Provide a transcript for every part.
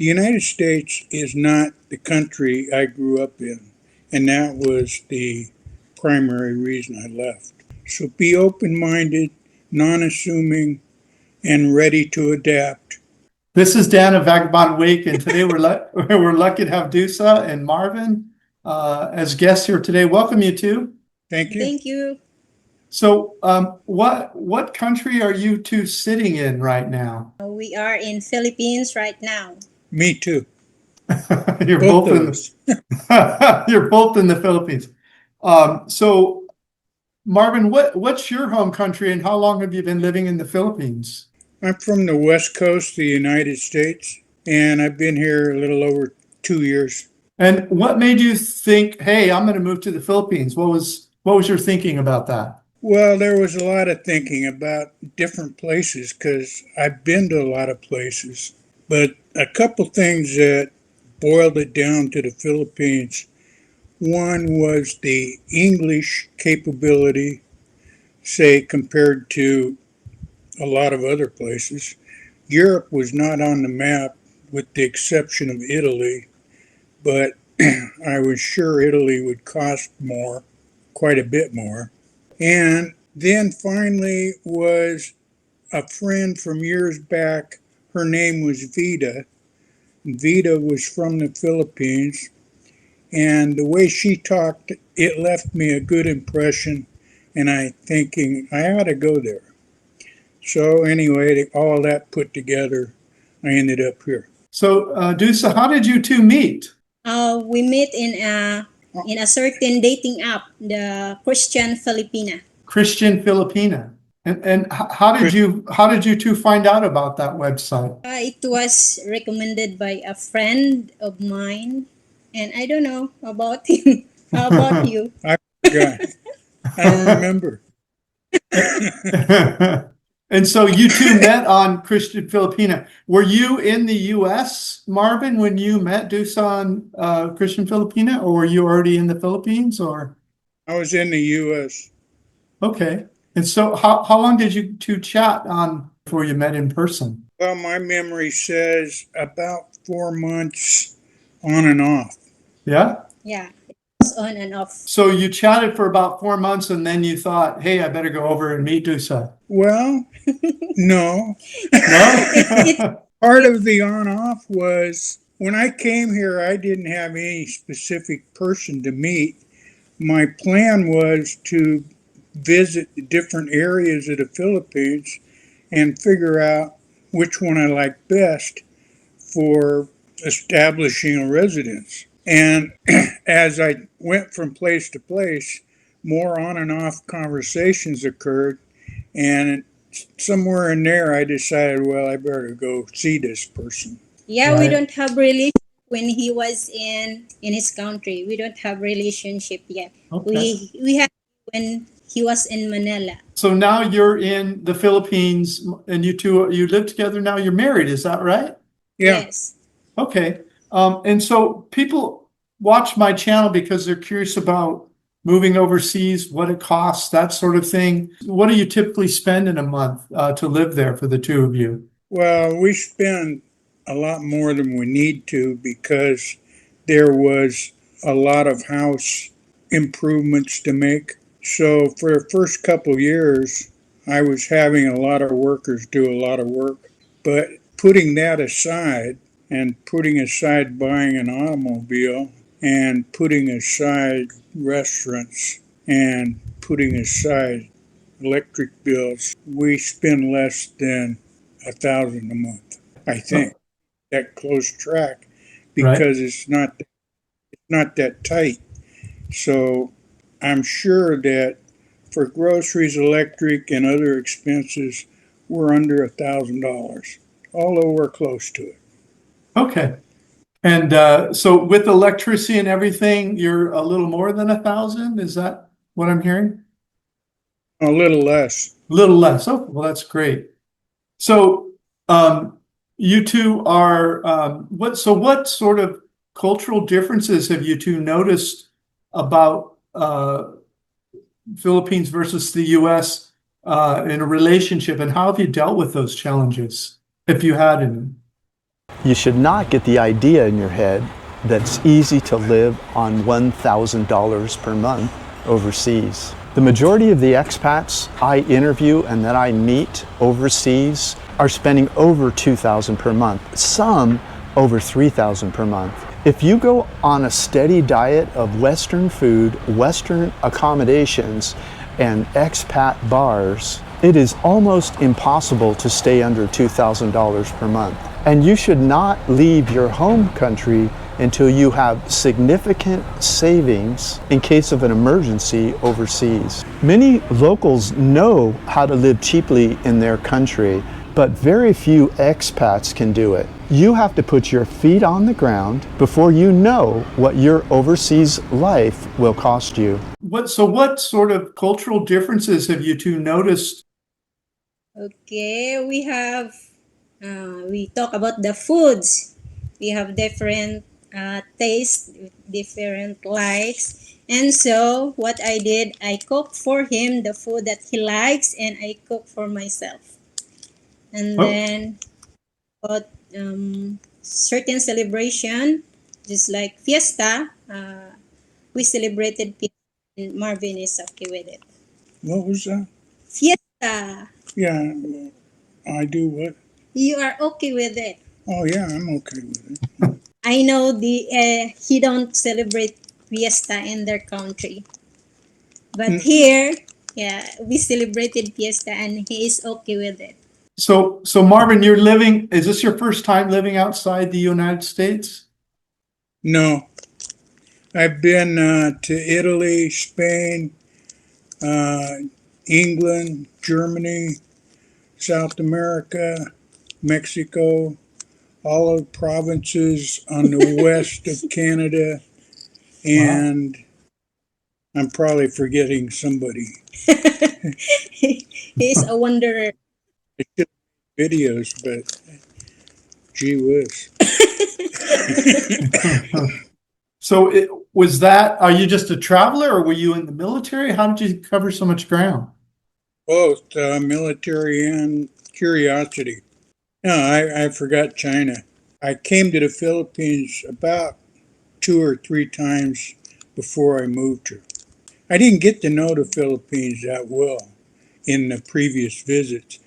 The United States is not the country I grew up in, and that was the primary reason I left. So be open-minded, non-assuming, and ready to adapt. This is Dan of Vagabond Week, and today we're lucky to have 𝗬𝐶 and Marvin as guests here today. Welcome, you two. Thank you. Thank you. So what country are you two sitting in right now? We are in Philippines right now. Me too. You're both you're both in the Philippines. So Marvin, what's your home country and how long have you been living in the Philippines? I'm from the West Coast of the United States, and I've been here a little over 2 years. And what made you think, hey, I'm going to move to the Philippines? What was your thinking about that? Well, there was a lot of thinking about different places because I've been to a lot of places. But a couple things that boiled it down to the Philippines. One was the English capability, say, compared to a lot of other places. Europe was not on the map with the exception of Italy, but I was sure Italy would cost more, quite a bit more. And then finally was a friend from years back. Her name was Vida. Vida was from the Philippines, and the way she talked, it left me a good impression, and I thinking I ought to go there. So anyway, all that put together, I ended up here. So 𝗬𝐶, how did you two meet? We met in a certain dating app, the Christian Filipina. Christian Filipina. And how did you two find out about that website? It was recommended by a friend of mine, and I don't know about him. How about you? I forgot. I don't remember. And so you two met on Christian Filipina. Were you in the U.S., Marvin, when you met 𝗬𝐶 on Christian Filipina, or were you already in the Philippines? Or I was in the U.S. Okay. And so how long did you two chat on before you met in person? Well, my memory says about 4 months on and off. Yeah? Yeah, it was on and off. So you chatted for about 4 months and then you thought, hey, I better go over and meet 𝗬𝐶. Well, no. No? Part of the on-off was when I came here, I didn't have any specific person to meet. My plan was to visit the different areas of the Philippines and figure out which one I liked best for establishing a residence. And as I went from place to place, more on and off conversations occurred, and somewhere in there I decided, well, I better go see this person. Yeah, Right. we don't have relationship when he was in his country. We don't have relationship yet. Okay. We had when he was in Manila. So now you're in the Philippines and you live together now. You're married, is that right? Yeah. Yes. Okay. And so people watch my channel because they're curious about moving overseas, what it costs, that sort of thing. What do you typically spend in a month to live there for the two of you? Well, we spend a lot more than we need to because there was a lot of house improvements to make. So for the first couple of years, I was having a lot of workers do a lot of work. But putting that aside and putting aside buying an automobile and putting aside restaurants and putting aside electric bills, we spend less than $1,000 a month, I think. That close track because it's not that tight. So I'm sure that for groceries, electric, and other expenses, we're under $1,000, although we're close to it. Okay. And so with electricity and everything, you're a little more than 1,000? Is that what I'm hearing? A little less. A little less. Oh, well, that's great. So you two are, what sort of cultural differences have you two noticed about Philippines versus the U.S. In a relationship, and how have you dealt with those challenges, if you had any? You should not get the idea in your head that it's easy to live on $1,000 per month overseas. The majority of the expats I interview and that I meet overseas are spending over $2,000 per month, some over $3,000 per month. If you go on a steady diet of Western food, Western accommodations, and expat bars, it is almost impossible to stay under $2,000 per month. And you should not leave your home country until you have significant savings in case of an emergency overseas. Many locals know how to live cheaply in their country, but very few expats can do it. You have to put your feet on the ground before you know what your overseas life will cost you. What sort of cultural differences have you two noticed? Okay, we talk about the foods. We have different tastes, different likes. And so what I did, I cook for him the food that he likes, and I cook for myself. And then about certain celebration, just like fiesta, we celebrated fiesta, and Marvin is okay with it. What was that? Fiesta. Yeah, I do what? You are okay with it. Oh yeah, I'm okay with it. I know he don't celebrate fiesta in their country, but here, yeah, we celebrated fiesta, and he is okay with it. So Marvin, is this your first time living outside the United States? No, I've been to Italy, Spain, England, Germany, South America, Mexico, all of the provinces on the west of Canada, and wow. I'm probably forgetting somebody. He's a wanderer. I should have videos, but gee whiz. So are you just a traveler, or were you in the military? How did you cover so much ground? Both military and curiosity. No, I forgot China. I came to the Philippines about 2 or 3 times before I moved here. I didn't get to know the Philippines that well in the previous visits.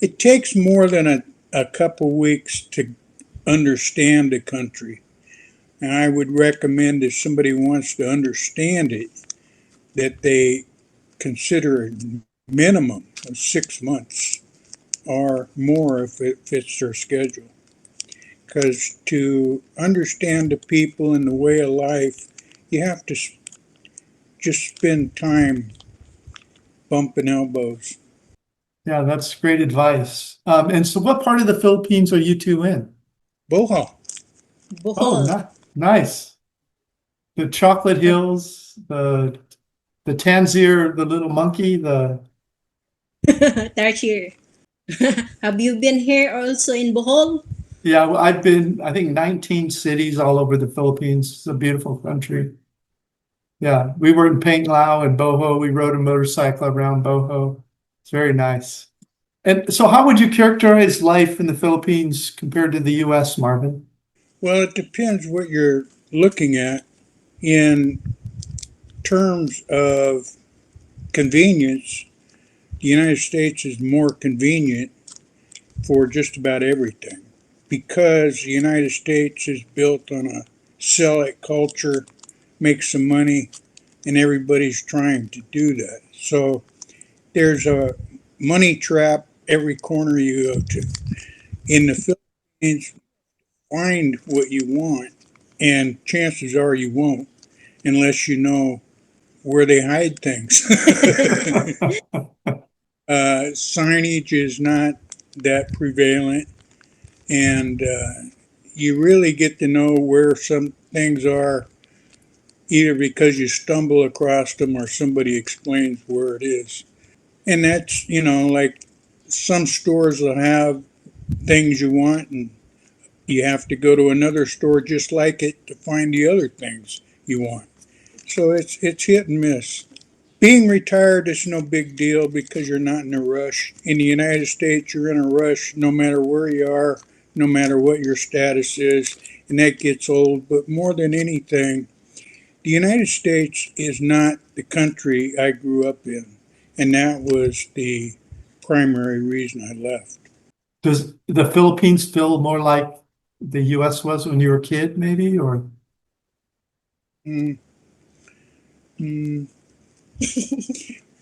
It takes more than a couple weeks to understand the country. And I would recommend if somebody wants to understand it, that they consider a minimum of 6 months or more if it fits their schedule. Because to understand the people and the way of life, you have to just spend time bumping elbows. Yeah, that's great advice. And so what part of the Philippines are you two in? Bohol. Bohol. Oh, nice. The chocolate hills, the tanzir, the little monkey, the... 𝗪cie. Have you been here also in Bohol? Yeah, well, I've been, I think, 19 cities all over the Philippines. It's a beautiful country. Yeah, we were in Panglao and Bohol. We rode a motorcycle around Bohol. It's very nice. And so how would you characterize life in the Philippines compared to the U.S., Marvin? Well, it depends what you're looking at. In terms of convenience, the United States is more convenient for just about everything, because the United States is built on a sell-it culture, make some money, and everybody's trying to do that. So there's a money trap every corner you go to. In the Philippines, find what you want, and chances are you won't, unless you know where they hide things. Signage is not that prevalent, and you really get to know where some things are either because you stumble across them or somebody explains where it is. And that's, like some stores will have things you want, and you have to go to another store just like it to find the other things you want. So it's hit and miss. Being retired is no big deal because you're not in a rush. In the United States, you're in a rush no matter where you are no matter what your status is, and that gets old. But more than anything, the United States is not the country I grew up in, and that was the primary reason I left. Does the Philippines feel more like the US was when you were a kid, maybe, or?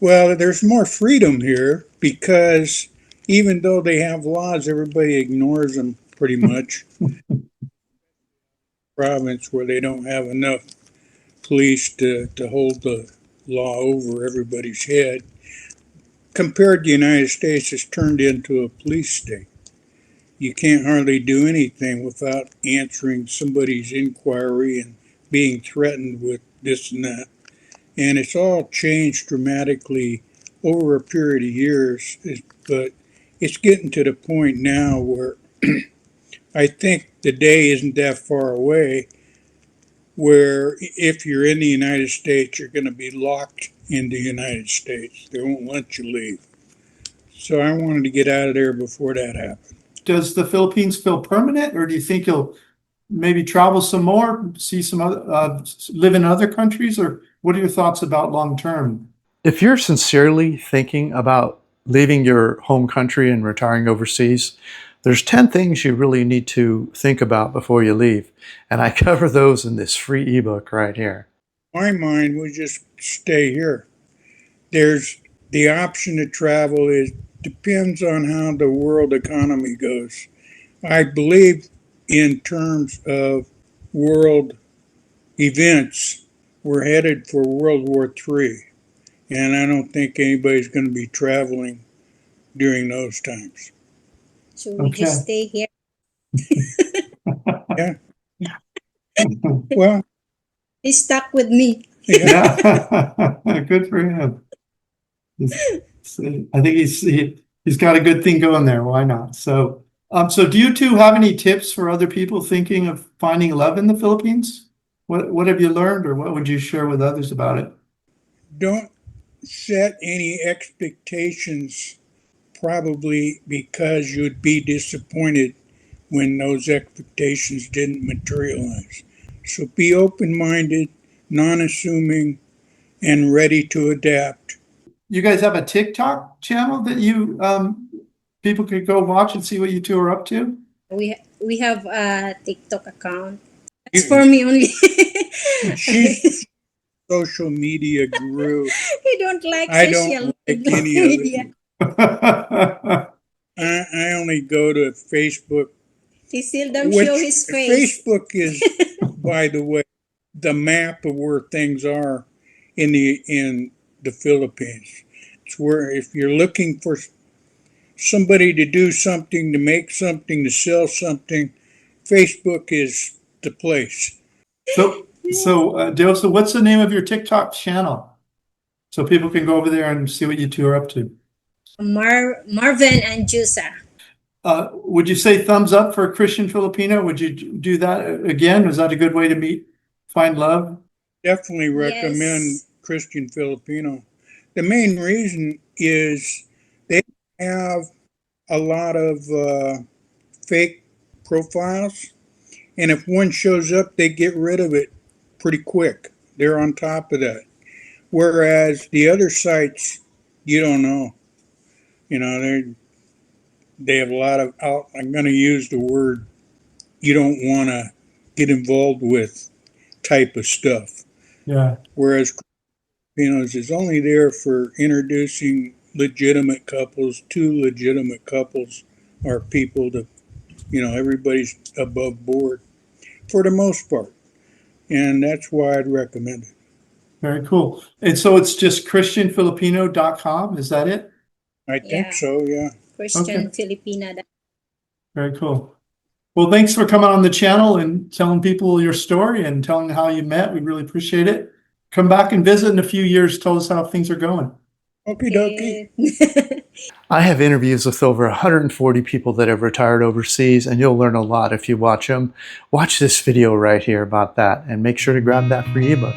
Well, there's more freedom here because even though they have laws, everybody ignores them pretty much. Province where they don't have enough police to hold the law over everybody's head. Compared to the United States, it's turned into a police state. You can't hardly do anything without answering somebody's inquiry and being threatened with this and that. And it's all changed dramatically over a period of years, but it's getting to the point now where I think the day isn't that far away where if you're in the United States, you're going to be locked in the United States. They won't let you leave. So I wanted to get out of there before that happened. Does the Philippines feel permanent, or do you think you'll maybe travel some more, see some other, live in other countries, or what are your thoughts about long term? If you're sincerely thinking about leaving your home country and retiring overseas, there's 10 things you really need to think about before you leave. And I cover those in this free ebook right here. My mind would just stay here. There's the option to travel. It depends on how the world economy goes. I believe in terms of world events, we're headed for World War III. And I don't think anybody's going to be traveling during those times. Should we just stay here? Yeah. Well, He's stuck with me. Yeah, good for him. I think he's got a good thing going there. Why not? So do you two have any tips for other people thinking of finding love in the Philippines? What have you learned, or what would you share with others about it? don't set any expectations, probably because you'd be disappointed when those expectations didn't materialize. So be open-minded, non-assuming, and ready to adapt. You guys have a TikTok channel that you people could go watch and see what you two are up to? We have a TikTok account. It's for me only. She's a social media guru. You don't like I social don't like any of media. it. I only go to Facebook. He still don't Which show his face. Facebook is, by the way, the map of where things are in the Philippines. It's where if you're looking for somebody to do something, to make something, to sell something, Facebook is the place. So Ďosa, what's the name of your TikTok channel? So people can go over there and see what you two are up to. Marvin and Jusa. Would you say thumbs up for a Christian Filipino? Would you do that again? Is that a good way to find love? Definitely recommend Christian Filipino. The main reason is they have a lot of fake profiles, and if one shows up, they get rid of it pretty quick. They're on top of that. Whereas the other sites, you don't know. You know, they have a lot of, I'm going to use the word you don't want to get involved with type of stuff. Yeah. Whereas Filipinos is only there for introducing legitimate couples. Two legitimate couples are people that, everybody's above board for the most part. And that's why I'd recommend it. Very cool. And so it's just christianfilipino.com, is that it? I think so, yeah. Christian Filipina. Very cool. Well, thanks for coming on the channel and telling people your story and telling how you met. We really appreciate it. Come back and visit in a few years. Tell us how things are going. Okie dokie. I have interviews with over 140 people that have retired overseas, and you'll learn a lot if you watch them. Watch this video right here about that, and make sure to grab that free ebook.